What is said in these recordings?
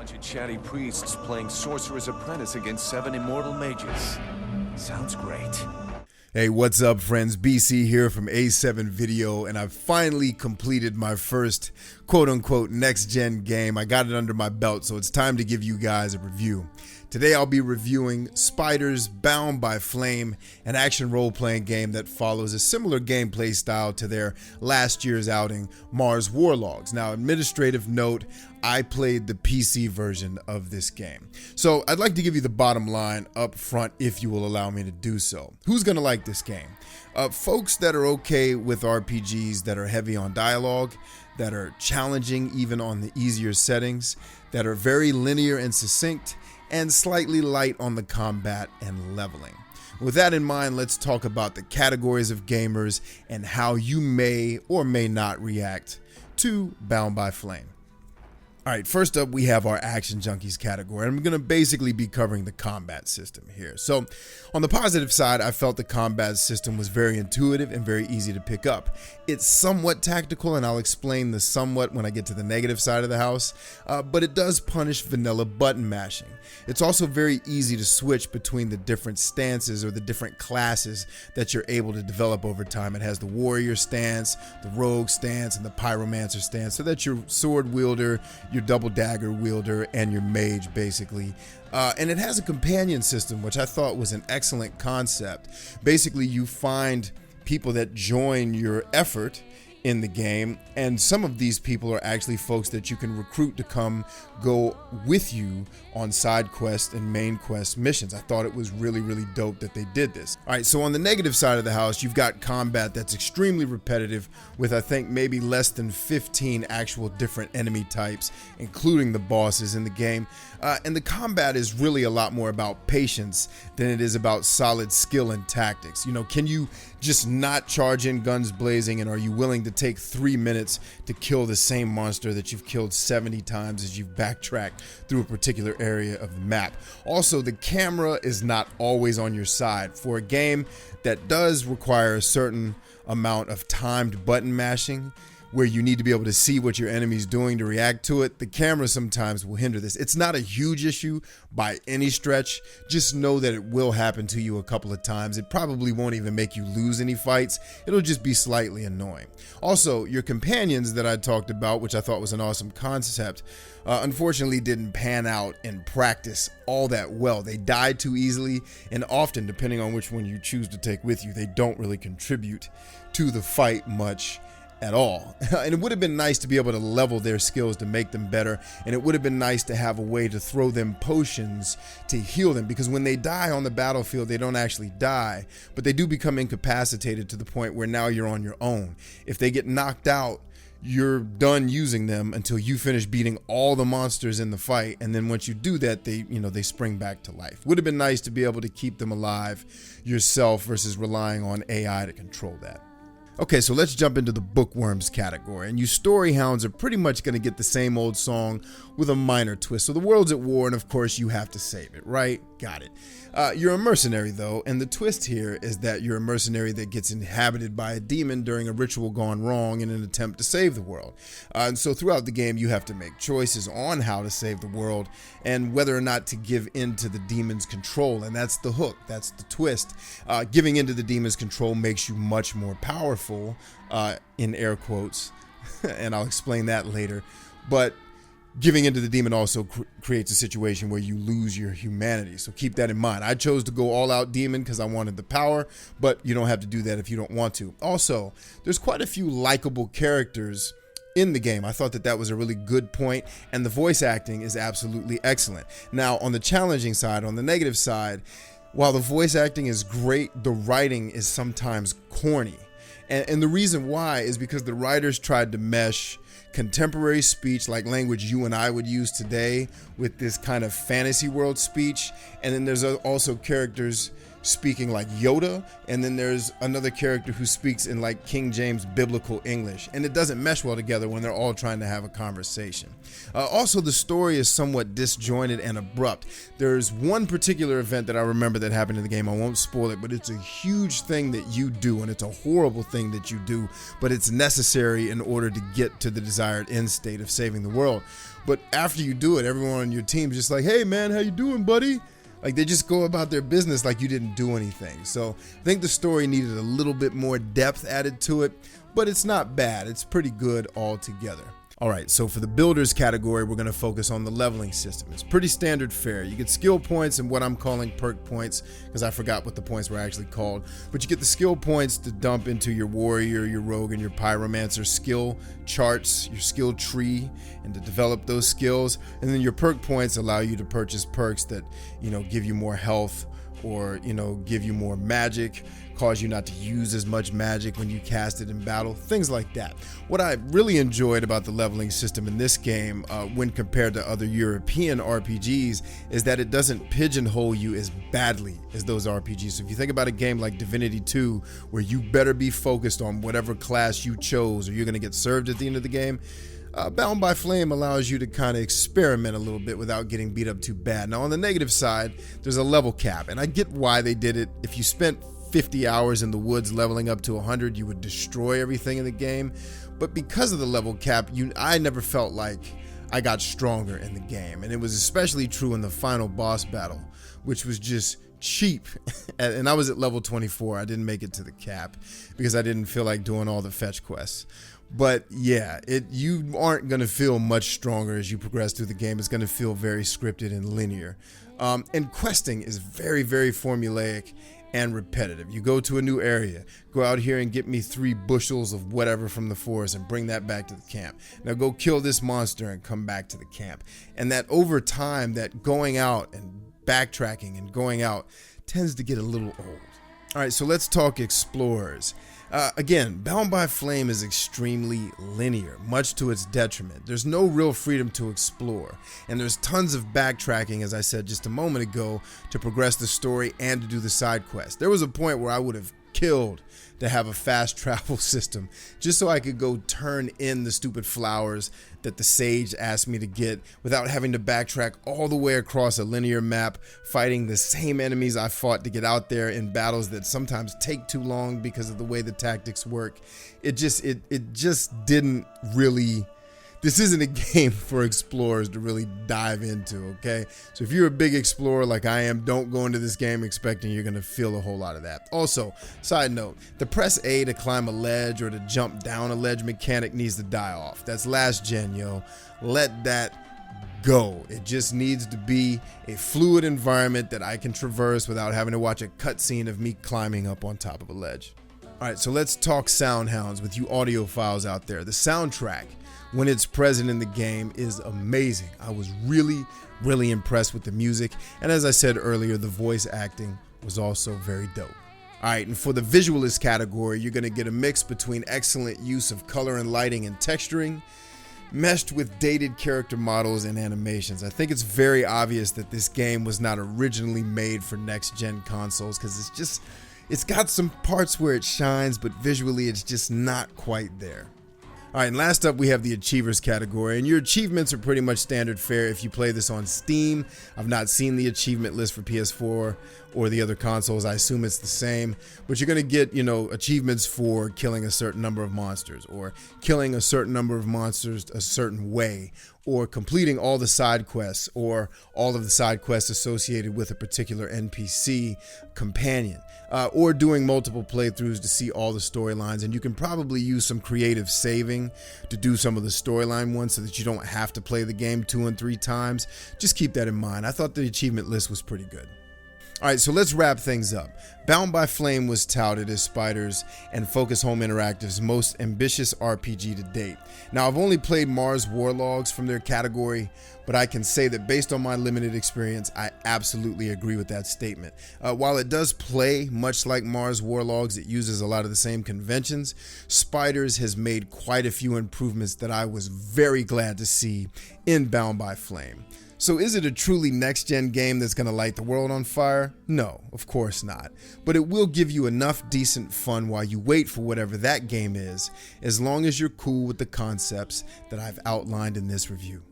bunch of chatty priests playing Sorcerer's Apprentice against 7 immortal mages. Sounds great. Hey, what's up, friends? BC here from A7 Video, and I've finally completed my first quote-unquote next-gen game. I got it under my belt, so it's time to give you guys a review. Today I'll be reviewing Spiders Bound by Flame, an action role-playing game that follows a similar gameplay style to their last year's outing, Mars Warlogs. Now, administrative note, I played the PC version of this game. So I'd like to give you the bottom line up front if you will allow me to do so. Who's gonna like this game? Folks that are okay with RPGs that are heavy on dialogue, that are challenging even on the easier settings, that are very linear and succinct, and slightly light on the combat and leveling. With that in mind, let's talk about the categories of gamers and how you may or may not react to Bound by Flame. All right, first up, we have our Action Junkies category. I'm going to basically be covering the combat system here. So on the positive side, I felt the combat system was very intuitive and very easy to pick up. It's somewhat tactical, and I'll explain the somewhat when I get to the negative side of the house, but it does punish vanilla button mashing. It's also very easy to switch between the different stances or the different classes that you're able to develop over time. It has the warrior stance, the rogue stance, and the pyromancer stance, so that your sword wielder, your double dagger wielder, and your mage basically. And it has a companion system, which I thought was an excellent concept. Basically, you find people that join your effort in the game, and some of these people are actually folks that you can recruit to come go with you on side quest and main quest missions. I thought it was really dope that they did this. All right, so on the negative side of the house, you've got combat that's extremely repetitive with, I think, maybe less than 15 actual different enemy types, including the bosses in the game. And the combat is really a lot more about patience than it is about solid skill and tactics. You know, can you just not charge in guns blazing, and are you willing to take 3 minutes to kill the same monster that you've killed 70 times as you've backtracked through a particular area of the map? Also, the camera is not always on your side. For a game that does require a certain amount of timed button mashing, where you need to be able to see what your enemy's doing to react to it, the camera sometimes will hinder this. It's not a huge issue by any stretch. Just know that it will happen to you a couple of times. It probably won't even make you lose any fights. It'll just be slightly annoying. Also, your companions that I talked about, which I thought was an awesome concept, unfortunately didn't pan out in practice all that well. They died too easily, and often, depending on which one you choose to take with you, they don't really contribute to the fight much at all. And it would have been nice to be able to level their skills to make them better, and it would have been nice to have a way to throw them potions to heal them, because when they die on the battlefield, they don't actually die, but they do become incapacitated to the point where now you're on your own. If they get knocked out, you're done using them until you finish beating all the monsters in the fight, and then once you do that, they spring back to life. Would have been nice to be able to keep them alive yourself versus relying on AI to control that. Okay, so let's jump into the bookworms category, and you story hounds are pretty much going to get the same old song with a minor twist. So the world's at war, and of course you have to save it, right? Got it. You're a mercenary though, and the twist here is that you're a mercenary that gets inhabited by a demon during a ritual gone wrong in an attempt to save the world. And so throughout the game you have to make choices on how to save the world and whether or not to give in to the demon's control, and that's the hook, that's the twist. Giving into the demon's control makes you much more powerful, in air quotes, and I'll explain that later, but giving into the demon also creates a situation where you lose your humanity. So keep that in mind. I chose to go all out demon because I wanted the power, but you don't have to do that if you don't want to. Also, there's quite a few likable characters in the game. I thought that was a really good point, and the voice acting is absolutely excellent. Now, on the challenging side, on the negative side, while the voice acting is great, the writing is sometimes corny. And the reason why is because the writers tried to mesh contemporary speech, like language you and I would use today, with this kind of fantasy world speech. And then there's also characters speaking like Yoda, and then there's another character who speaks in like King James biblical English, and it doesn't mesh well together when they're all trying to have a conversation. Also, the story is somewhat disjointed and abrupt. There's one particular event that I remember that happened in the game. I won't spoil it, but it's a huge thing that you do, and it's a horrible thing that you do, but it's necessary in order to get to the desired end state of saving the world. But after you do it, everyone on your team's just like, hey man, how you doing, buddy? Like, they just go about their business like you didn't do anything. So I think the story needed a little bit more depth added to it, but it's not bad. It's pretty good altogether. All right, so for the builders category, we're going to focus on the leveling system. It's pretty standard fare. You get skill points and what I'm calling perk points, because I forgot what the points were actually called. But you get the skill points to dump into your warrior, your rogue, and your pyromancer skill charts, your skill tree, and to develop those skills. And then your perk points allow you to purchase perks that, give you more health, or give you more magic, cause you not to use as much magic when you cast it in battle, things like that. What I really enjoyed about the leveling system in this game, when compared to other European RPGs, is that it doesn't pigeonhole you as badly as those RPGs. So if you think about a game like Divinity 2, where you better be focused on whatever class you chose or you're going to get served at the end of the game, Bound by Flame allows you to kind of experiment a little bit without getting beat up too bad. Now, on the negative side, there's a level cap, and I get why they did it. If you spent 50 hours in the woods leveling up to 100, you would destroy everything in the game. But because of the level cap, I never felt like I got stronger in the game. And it was especially true in the final boss battle, which was just cheap. And I was at level 24. I didn't make it to the cap because I didn't feel like doing all the fetch quests. But yeah, you aren't going to feel much stronger as you progress through the game. It's going to feel very scripted and linear. And questing is very, very formulaic and repetitive. You go to a new area, go out here and get me 3 bushels of whatever from the forest and bring that back to the camp. Now go kill this monster and come back to the camp. And that over time, that going out and backtracking and going out tends to get a little old. All right, so let's talk explorers. Again, Bound by Flame is extremely linear, much to its detriment. There's no real freedom to explore, and there's tons of backtracking, as I said just a moment ago, to progress the story and to do the side quests. There was a point where I would have killed to have a fast travel system just so I could go turn in the stupid flowers that the sage asked me to get without having to backtrack all the way across a linear map, fighting the same enemies I fought to get out there in battles that sometimes take too long because of the way the tactics work. It just didn't really. This isn't a game for explorers to really dive into, okay? So if you're a big explorer like I am, don't go into this game expecting you're gonna feel a whole lot of that. Also, side note, the press A to climb a ledge or to jump down a ledge mechanic needs to die off. That's last gen, yo. Let that go. It just needs to be a fluid environment that I can traverse without having to watch a cutscene of me climbing up on top of a ledge. All right, so let's talk sound hounds with you audiophiles out there. The soundtrack, when it's present in the game, is amazing. I was really, really impressed with the music. And as I said earlier, the voice acting was also very dope. All right, and for the visualist category, you're gonna get a mix between excellent use of color and lighting and texturing, meshed with dated character models and animations. I think it's very obvious that this game was not originally made for next-gen consoles because it's got some parts where it shines, but visually it's just not quite there. All right, and last up we have the Achievers category, and your achievements are pretty much standard fare if you play this on Steam. I've not seen the achievement list for PS4 or the other consoles. I assume it's the same, but you're gonna get, achievements for killing a certain number of monsters, or killing a certain number of monsters a certain way, or completing all the side quests, or all of the side quests associated with a particular NPC companion, or doing multiple playthroughs to see all the storylines. And you can probably use some creative saving to do some of the storyline ones so that you don't have to play the game 2 and 3 times. Just keep that in mind. I thought the achievement list was pretty good. All right, so let's wrap things up. Bound by Flame was touted as Spiders and Focus Home Interactive's most ambitious RPG to date. Now, I've only played Mars Warlogs from their category, but I can say that based on my limited experience, I absolutely agree with that statement. While it does play much like Mars Warlogs, it uses a lot of the same conventions. Spiders has made quite a few improvements that I was very glad to see in Bound by Flame. So is it a truly next-gen game that's going to light the world on fire? No, of course not. But it will give you enough decent fun while you wait for whatever that game is, as long as you're cool with the concepts that I've outlined in this review.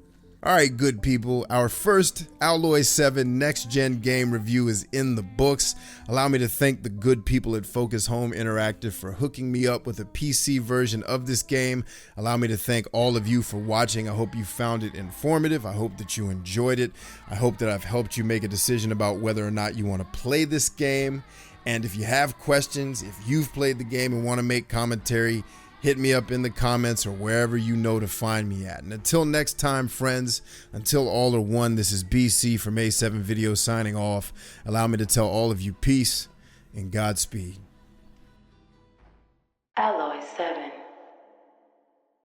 Alright, good people, our first Alloy 7 next-gen game review is in the books. Allow me to thank the good people at Focus Home Interactive for hooking me up with a PC version of this game. Allow me to thank all of you for watching. I hope you found it informative. I hope that you enjoyed it. I hope that I've helped you make a decision about whether or not you want to play this game. And if you have questions, if you've played the game and want to make commentary, hit me up in the comments or wherever you know to find me at. And until next time, friends, until all are one, this is BC from A7 Video signing off. Allow me to tell all of you peace and Godspeed. Alloy.